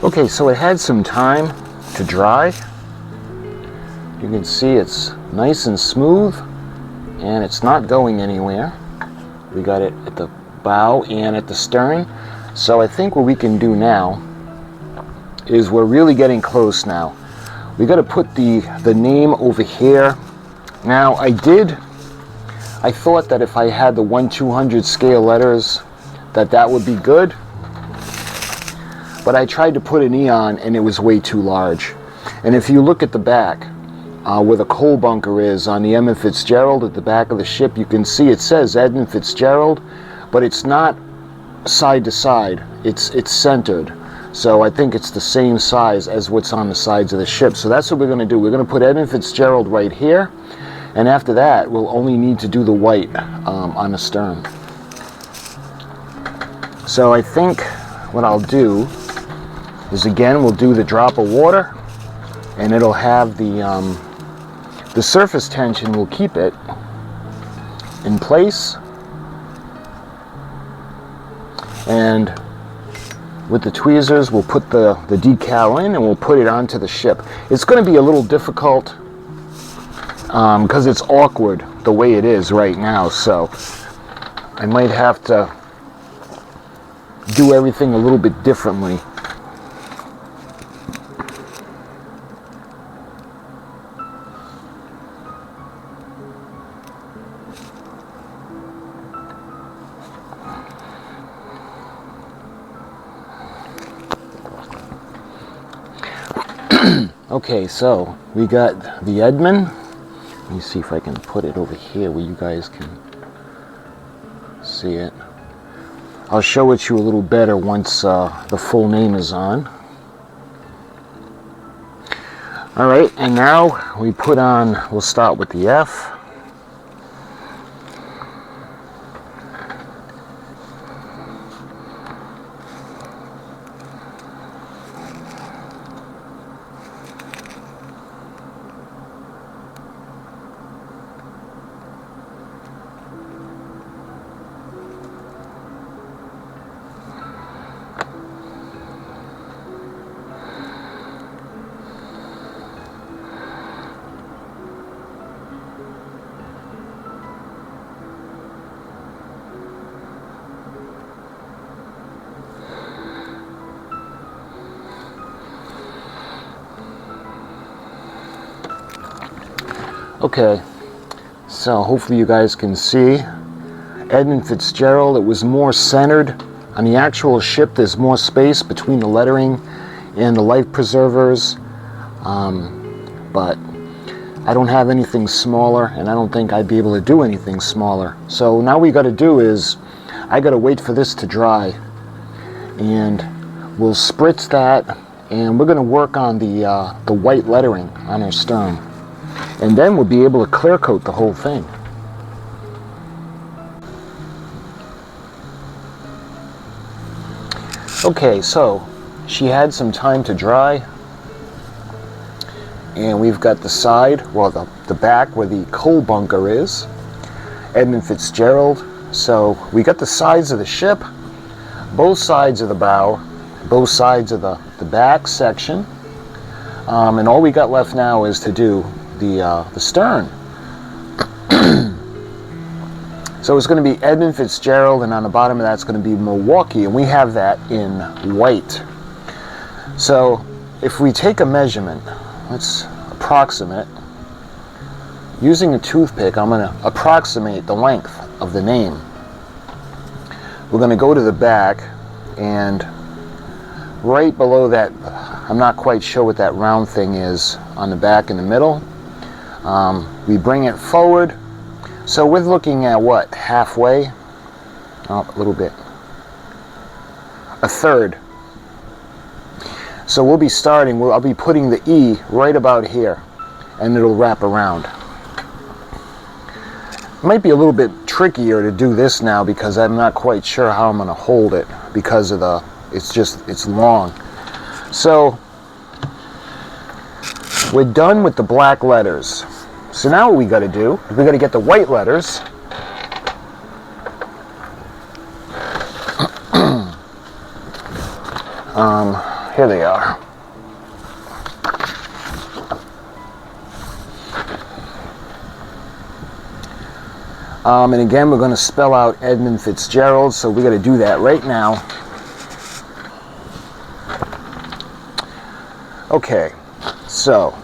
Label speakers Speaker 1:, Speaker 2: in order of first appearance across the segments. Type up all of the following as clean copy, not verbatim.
Speaker 1: Okay, so it had some time to dry. You can see it's nice and smooth and it's not going anywhere. We got it at the bow and at the stern. So I think what we can do now is we're really getting close now. We got to put the name over here. Now I thought that if I had the 1/200 scale letters that would be good. But I tried to put an E on and it was way too large. And if you look at the back, where the coal bunker is on the Edmund Fitzgerald at the back of the ship, you can see it says Edmund Fitzgerald, but it's not side to side, it's centered. So I think it's the same size as what's on the sides of the ship. So that's what we're going to do. We're going to put Edmund Fitzgerald right here, and after that we'll only need to do the white on the stern. So I think what I'll do is, again, we'll do the drop of water, and it'll have the surface tension will keep it in place, and with the tweezers we'll put the decal in and we'll put it onto the ship. It's going to be a little difficult because it's awkward the way it is right now, so I might have to do everything a little bit differently. Okay, so we got the Edmund. Let me see if I can put it over here where you guys can see it. I'll show it to you a little better once the full name is on. All right, and now we put on, we'll start with the F. Okay, so hopefully you guys can see Edmund Fitzgerald. It was more centered. On the actual ship there's more space between the lettering and the life preservers, but I don't have anything smaller, and I don't think I'd be able to do anything smaller. So now we got to do is I got to wait for this to dry, and we'll spritz that, and we're going to work on the white lettering on our stern. And then we'll be able to clear coat the whole thing. Okay, so she had some time to dry, and we've got the side, well, the back where the coal bunker is, Edmund Fitzgerald. So we got the sides of the ship, both sides of the bow, both sides of the back section, and all we got left now is to do the stern. So it's going to be Edmund Fitzgerald, and on the bottom of that's going to be Milwaukee, and we have that in white. So if we take a measurement, let's approximate. Using a toothpick, I'm going to approximate the length of the name. We're going to go to the back, and right below that, I'm not quite sure what that round thing is on the back in the middle. We bring it forward, so we're looking at what, halfway? Oh, a little bit, a third. So we'll be starting, I'll be putting the E right about here, and it'll wrap around. It might be a little bit trickier to do this now because I'm not quite sure how I'm going to hold it because of it's long. So we're done with the black letters. So now what we got to do is we got to get the white letters. Here they are. And again, we're going to spell out Edmund Fitzgerald, so we're going to do that right now. Okay, so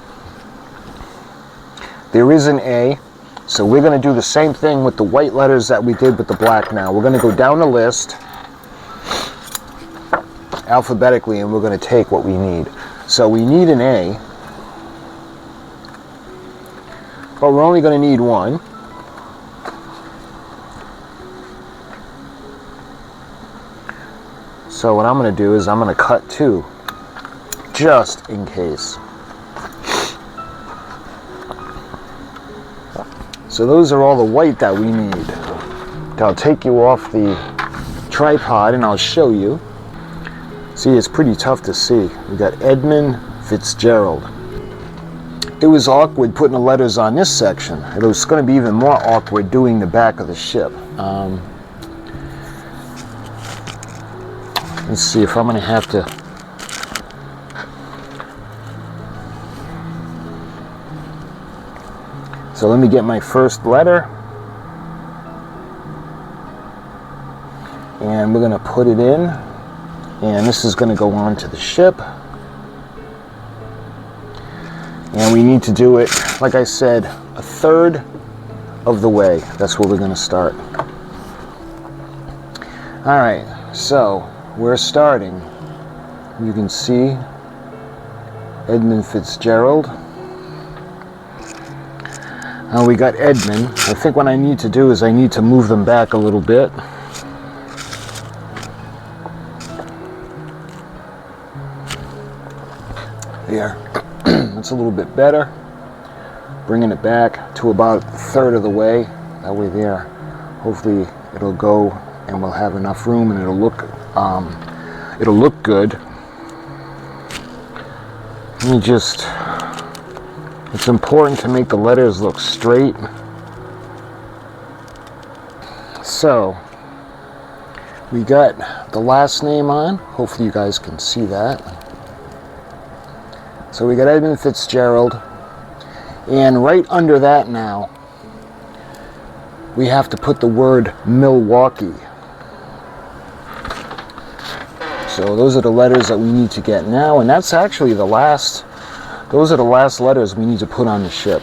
Speaker 1: there is an A, so we're going to do the same thing with the white letters that we did with the black now. We're going to go down the list alphabetically, and we're going to take what we need. So we need an A, but we're only going to need one. So what I'm going to do is I'm going to cut two, just in case. So those are all the white that we need. I'll take you off the tripod and I'll show you. See, it's pretty tough to see. We got Edmund Fitzgerald. It was awkward putting the letters on this section. It was going to be even more awkward doing the back of the ship. Let's see if I'm going to have to. So let me get my first letter. And we're going to put it in. And this is going to go on to the ship. And we need to do it, like I said, a third of the way. That's where we're going to start. All right, so we're starting. You can see Edmund Fitzgerald. We got Edmund. I think what I need to do is I need to move them back a little bit. There. That's a little bit better. Bringing it back to about a third of the way. That way there. Hopefully it'll go and we'll have enough room and it'll look good. It's important to make the letters look straight. So we got the last name on. Hopefully you guys can see that. So we got Edmund Fitzgerald. And right under that now, we have to put the word Milwaukee. So those are the letters that we need to get now, and that's actually those are the last letters we need to put on the ship.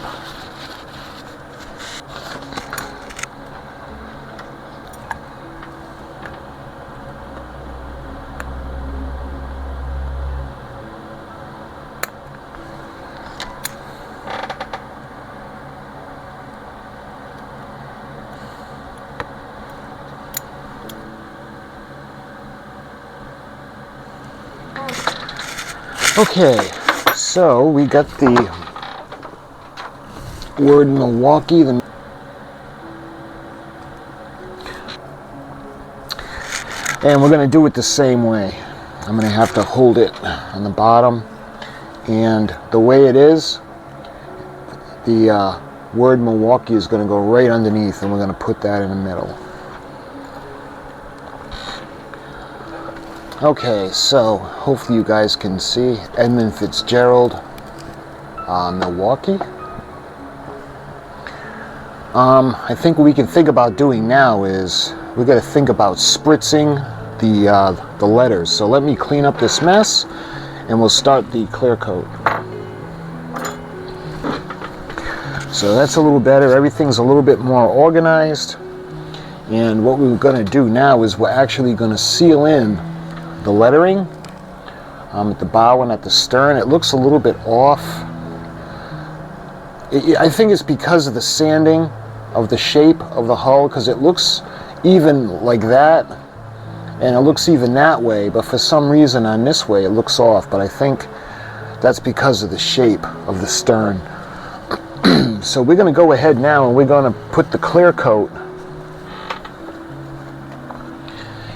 Speaker 1: Okay, so we got the word Milwaukee. And we're going to do it the same way. I'm going to have to hold it on the bottom. And the way it is, the word Milwaukee is going to go right underneath, and we're going to put that in the middle. Okay, so hopefully you guys can see Edmund Fitzgerald, Milwaukee. I think what we can think about doing now is we got to think about spritzing the letters. So let me clean up this mess, and we'll start the clear coat. So that's a little better. Everything's a little bit more organized. And what we're going to do now is we're actually going to seal in the lettering at the bow and at the stern. It looks a little bit off. I think it's because of the sanding of the shape of the hull, because it looks even like that and it looks even that way, but for some reason on this way it looks off. But I think that's because of the shape of the stern. So we're going to go ahead now and we're going to put the clear coat.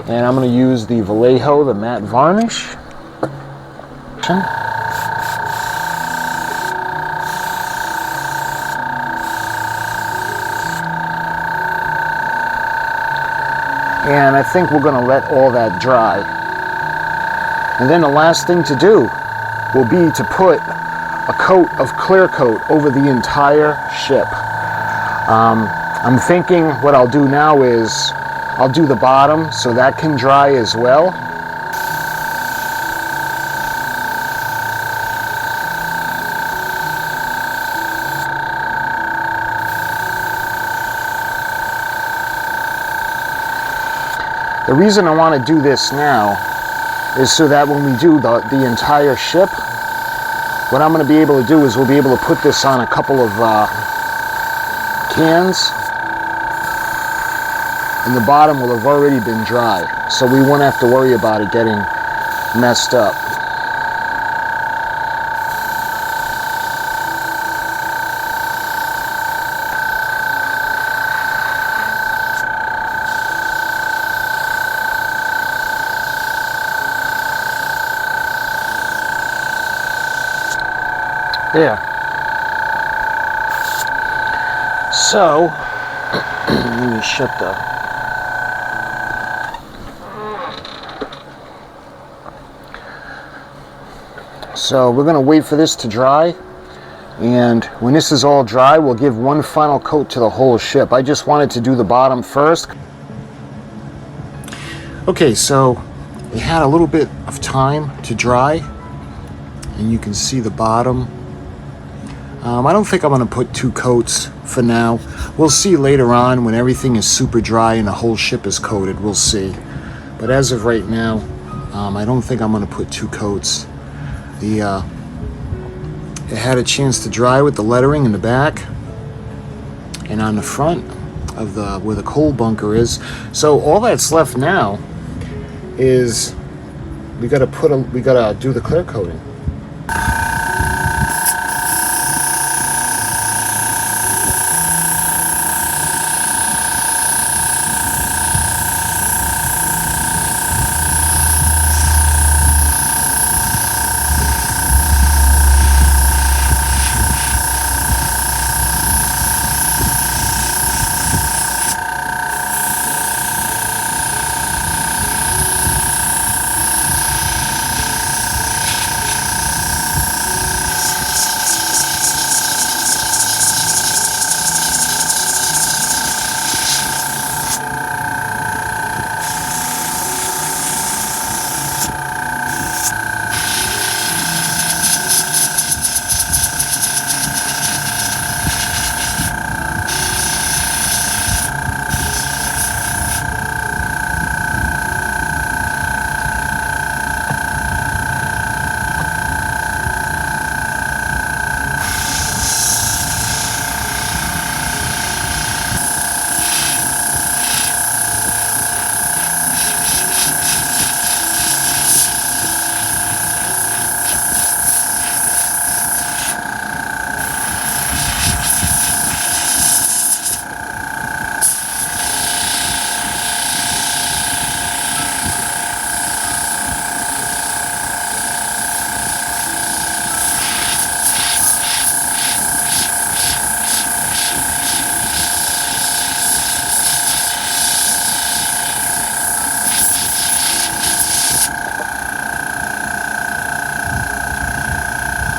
Speaker 1: And I'm going to use the Vallejo, the matte varnish. And I think we're going to let all that dry. And then the last thing to do will be to put a coat of clear coat over the entire ship. I'm thinking what I'll do now is I'll do the bottom so that can dry as well. The reason I want to do this now is so that when we do the entire ship, what I'm going to be able to do is we'll be able to put this on a couple of cans, and the bottom will have already been dry, so we won't have to worry about it getting messed up. There. So, let me shut the... So we're going to wait for this to dry, and when this is all dry, we'll give one final coat to the whole ship. I just wanted to do the bottom first. Okay, so it had a little bit of time to dry, and you can see the bottom. I don't think I'm going to put 2 coats for now. We'll see later on when everything is super dry and the whole ship is coated. We'll see. But as of right now, I don't think I'm going to put 2 coats. It had a chance to dry with the lettering in the back and on the front of where the coal bunker is. So all that's left now is we got to do the clear coating.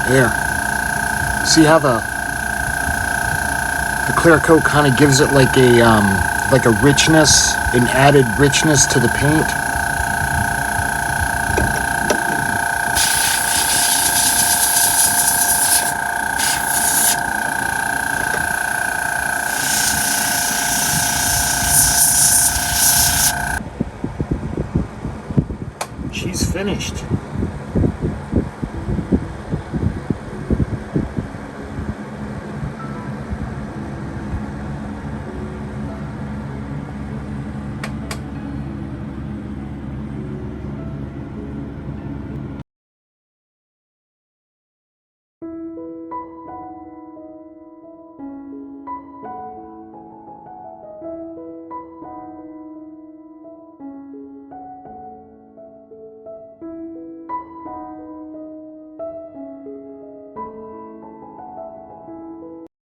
Speaker 1: There. See how the clear coat kind of gives it like a richness, an added richness to the paint. She's finished.